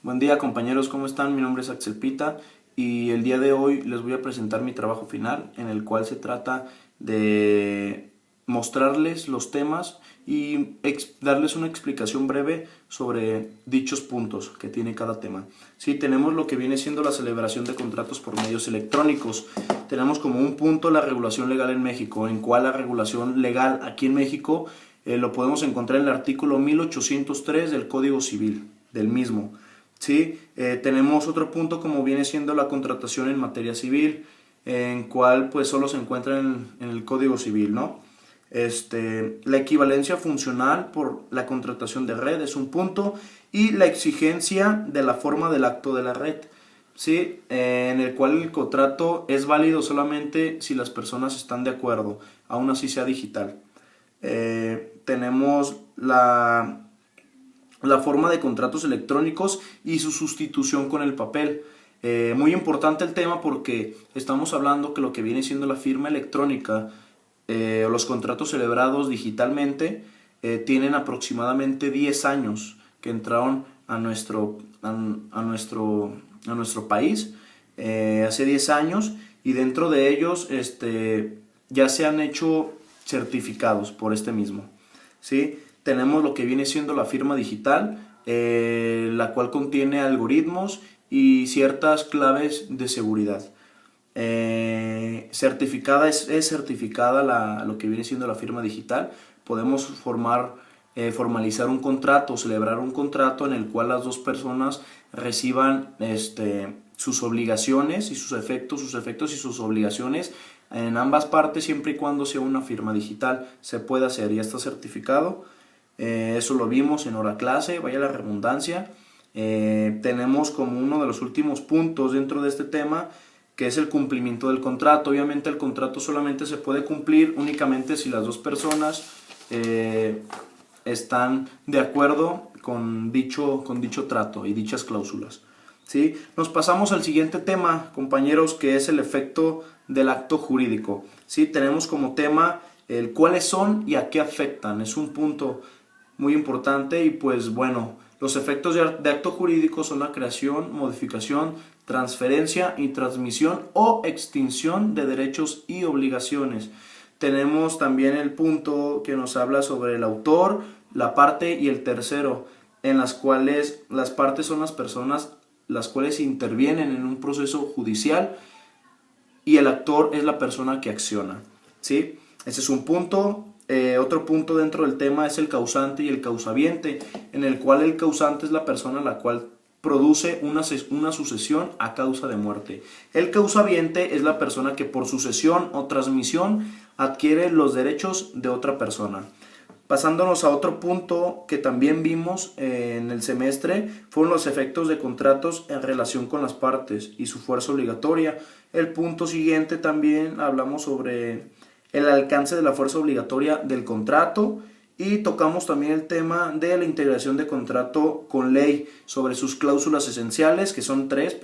Buen día compañeros, ¿cómo están? Mi nombre es Axel Pita y el día de hoy les voy a presentar mi trabajo final, en el cual se trata de mostrarles los temas y darles una explicación breve sobre dichos puntos que tiene cada tema. Sí, tenemos lo que viene siendo la celebración de contratos por medios electrónicos. Tenemos como un punto la regulación legal en México, en cual la regulación legal aquí en México lo podemos encontrar en el artículo 1803 del Código Civil, del mismo. ¿Sí? Tenemos otro punto como viene siendo la contratación en materia civil, en cual pues solo se encuentra en el Código Civil, ¿no? La equivalencia funcional por la contratación de red es un punto, y la exigencia de la forma del acto de la red, ¿sí? En el cual el contrato es válido solamente si las personas están de acuerdo, aún así sea digital. Tenemos la forma de contratos electrónicos y su sustitución con el papel. Muy importante el tema porque estamos hablando que lo que viene siendo la firma electrónica o los contratos celebrados digitalmente tienen aproximadamente 10 años que entraron a nuestro país hace 10 años, y dentro de ellos ya se han hecho certificados por este mismo, ¿sí? Tenemos lo que viene siendo la firma digital, la cual contiene algoritmos y ciertas claves de seguridad. Certificada es certificada lo que viene siendo la firma digital. Podemos formalizar un contrato, celebrar un contrato en el cual las dos personas reciban sus obligaciones y sus efectos y sus obligaciones en ambas partes, siempre y cuando sea una firma digital. Se puede hacer, ya está certificado. Eso lo vimos en hora clase, vaya la redundancia. Tenemos como uno de los últimos puntos dentro de este tema, que es el cumplimiento del contrato. Obviamente el contrato solamente se puede cumplir únicamente si las dos personas están de acuerdo con dicho trato y dichas cláusulas, ¿sí? Nos pasamos al siguiente tema, compañeros, que es el efecto del acto jurídico, ¿sí? Tenemos como tema el cuáles son y a qué afectan. Es un punto muy importante. Y pues bueno, los efectos de acto jurídico son la creación, modificación, transferencia y transmisión o extinción de derechos y obligaciones. Tenemos también el punto que nos habla sobre el autor, la parte y el tercero, en las cuales las partes son las personas las cuales intervienen en un proceso judicial, y el actor es la persona que acciona, ¿sí? Ese es un punto. Otro punto dentro del tema es el causante y el causaviente, en el cual el causante es la persona la cual produce una sucesión a causa de muerte. El causaviente es la persona que por sucesión o transmisión adquiere los derechos de otra persona. Pasándonos a otro punto que también vimos en el semestre, fueron los efectos de contratos en relación con las partes y su fuerza obligatoria. El punto siguiente también hablamos sobre el alcance de la fuerza obligatoria del contrato, y tocamos también el tema de la integración de contrato con ley, sobre sus cláusulas esenciales, que son tres,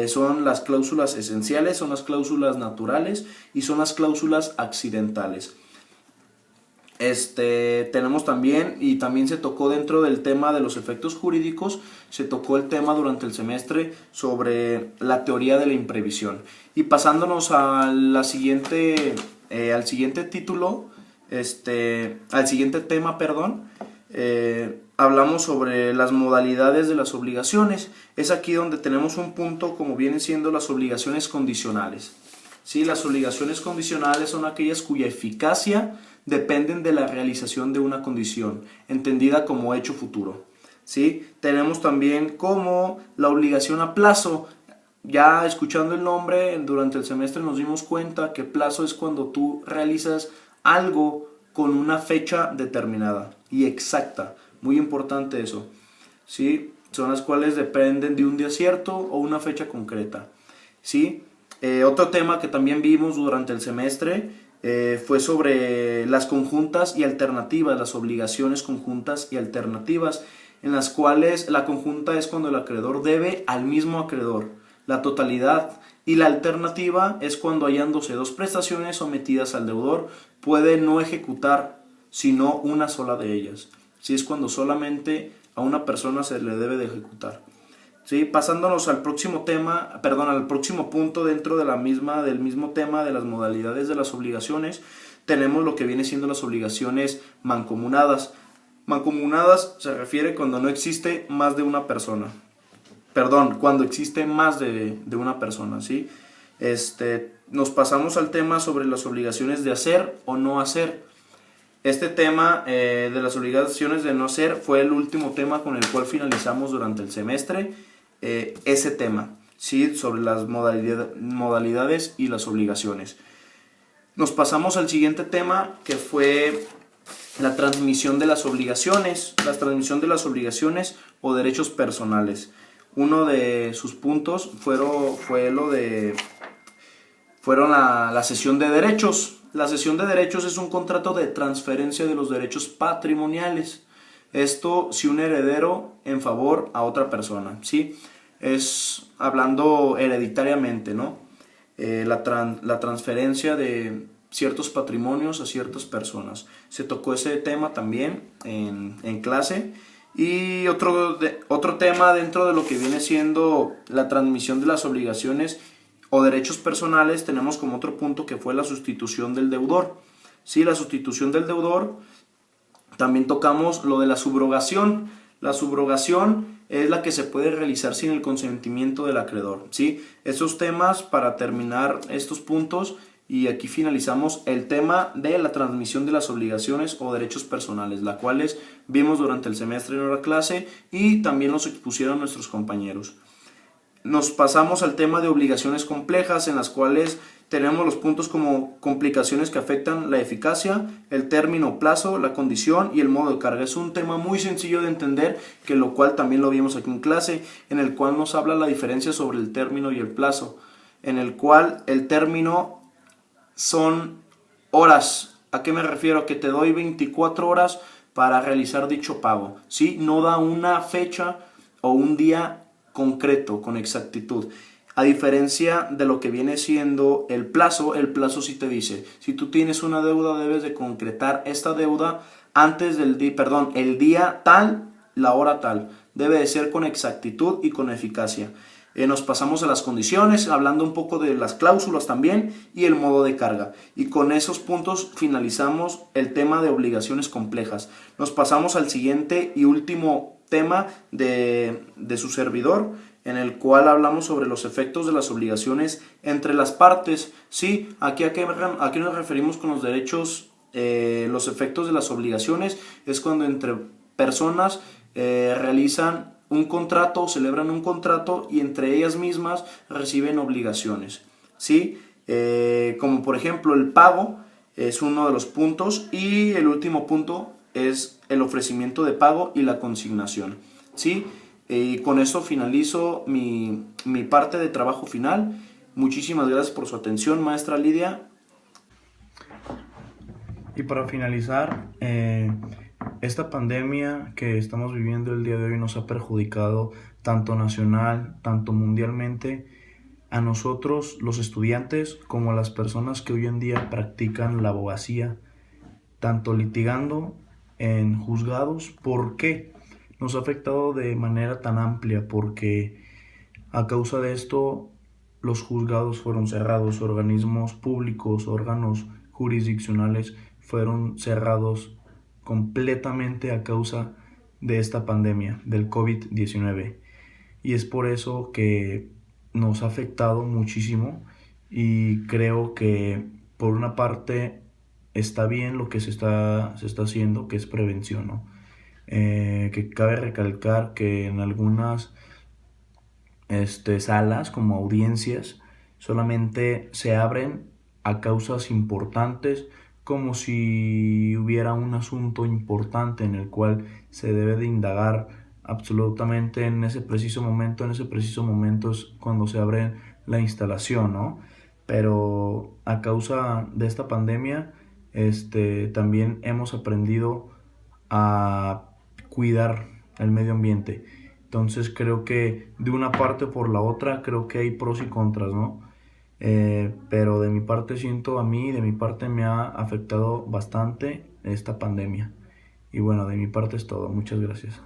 son las cláusulas esenciales, son las cláusulas naturales y son las cláusulas accidentales. Tenemos también, y también se tocó dentro del tema de los efectos jurídicos, se tocó el tema durante el semestre sobre la teoría de la imprevisión. Y pasándonos a al siguiente título, al siguiente tema, hablamos sobre las modalidades de las obligaciones. Es aquí donde tenemos un punto como vienen siendo las obligaciones condicionales, ¿sí? Las obligaciones condicionales son aquellas cuya eficacia dependen de la realización de una condición, entendida como hecho futuro, ¿sí? Tenemos también como la obligación a plazo. Ya escuchando el nombre, durante el semestre nos dimos cuenta que plazo es cuando tú realizas algo con una fecha determinada y exacta. Muy importante eso, ¿sí? Son las cuales dependen de un día cierto o una fecha concreta, ¿sí? Otro tema que también vimos durante el semestre fue sobre las conjuntas y alternativas, las obligaciones conjuntas y alternativas, en las cuales la conjunta es cuando el acreedor debe al mismo acreedor la totalidad, y la alternativa es cuando hallándose dos prestaciones sometidas al deudor puede no ejecutar sino una sola de ellas, si es cuando solamente a una persona se le debe de ejecutar. ¿sí? Pasándonos al próximo tema, perdón, al próximo punto dentro de del mismo tema de las modalidades de las obligaciones, tenemos lo que viene siendo las obligaciones mancomunadas. Mancomunadas se refiere cuando no existe más de una persona. Perdón, cuando existe más de una persona, ¿sí? Nos pasamos al tema sobre las obligaciones de hacer o no hacer. Este tema de las obligaciones de no hacer fue el último tema con el cual finalizamos durante el semestre. Ese tema, ¿sí? Sobre las modalidades y las obligaciones. Nos pasamos al siguiente tema, que fue la transmisión de las obligaciones. La transmisión de las obligaciones o derechos personales. Uno de sus puntos fueron la cesión de derechos. La cesión de derechos es un contrato de transferencia de los derechos patrimoniales. Esto si un heredero en favor a otra persona, ¿sí? Es hablando hereditariamente, ¿no? La transferencia de ciertos patrimonios a ciertas personas. Se tocó ese tema también en clase. Y otro tema dentro de lo que viene siendo la transmisión de las obligaciones o derechos personales, tenemos como otro punto que fue la sustitución del deudor. Sí, la sustitución del deudor. También tocamos lo de la subrogación. La subrogación es la que se puede realizar sin el consentimiento del acreedor, ¿sí? Esos temas para terminar estos puntos, y aquí finalizamos el tema de la transmisión de las obligaciones o derechos personales, las cuales vimos durante el semestre en hora clase y también los expusieron nuestros compañeros. Nos pasamos al tema de obligaciones complejas, en las cuales tenemos los puntos como complicaciones que afectan la eficacia, el término, plazo, la condición y el modo de carga. Es un tema muy sencillo de entender, que lo cual también lo vimos aquí en clase, en el cual nos habla la diferencia sobre el término y el plazo, en el cual el término son horas. ¿A qué me refiero? Que te doy 24 horas para realizar dicho pago, ¿sí? No da una fecha o un día concreto, con exactitud. A diferencia de lo que viene siendo el plazo sí te dice, si tú tienes una deuda, debes de concretar esta deuda antes del el día tal, la hora tal. Debe de ser con exactitud y con eficacia. Nos pasamos a las condiciones, hablando un poco de las cláusulas también y el modo de carga. Y con esos puntos finalizamos el tema de obligaciones complejas. Nos pasamos al siguiente y último tema de su servidor, en el cual hablamos sobre los efectos de las obligaciones entre las partes. Sí, aquí a qué nos referimos con los derechos, los efectos de las obligaciones es cuando entre personas realizan un contrato, celebran un contrato y entre ellas mismas reciben obligaciones, ¿sí? Como por ejemplo el pago es uno de los puntos, y el último punto es el ofrecimiento de pago y la consignación, ¿sí? Y con esto finalizo mi parte de trabajo final. Muchísimas gracias por su atención, maestra Lidia. Y para finalizar, esta pandemia que estamos viviendo el día de hoy nos ha perjudicado tanto nacional, tanto mundialmente, a nosotros los estudiantes como a las personas que hoy en día practican la abogacía, tanto litigando en juzgados. ¿Por qué? Nos ha afectado de manera tan amplia, porque a causa de esto los juzgados fueron cerrados, organismos públicos, órganos jurisdiccionales fueron cerrados completamente a causa de esta pandemia del COVID-19. Y es por eso que nos ha afectado muchísimo, y creo que por una parte está bien lo que se está haciendo, que es prevención, ¿no? Que cabe recalcar que en algunas salas como audiencias solamente se abren a causas importantes, como si hubiera un asunto importante en el cual se debe de indagar absolutamente en ese preciso momento. En ese preciso momento es cuando se abre la instalación, ¿no? Pero a causa de esta pandemia, también hemos aprendido a cuidar el medio ambiente. Entonces creo que de una parte por la otra, creo que hay pros y contras, ¿no? Pero de mi parte de mi parte me ha afectado bastante esta pandemia. Y bueno, de mi parte es todo. Muchas gracias.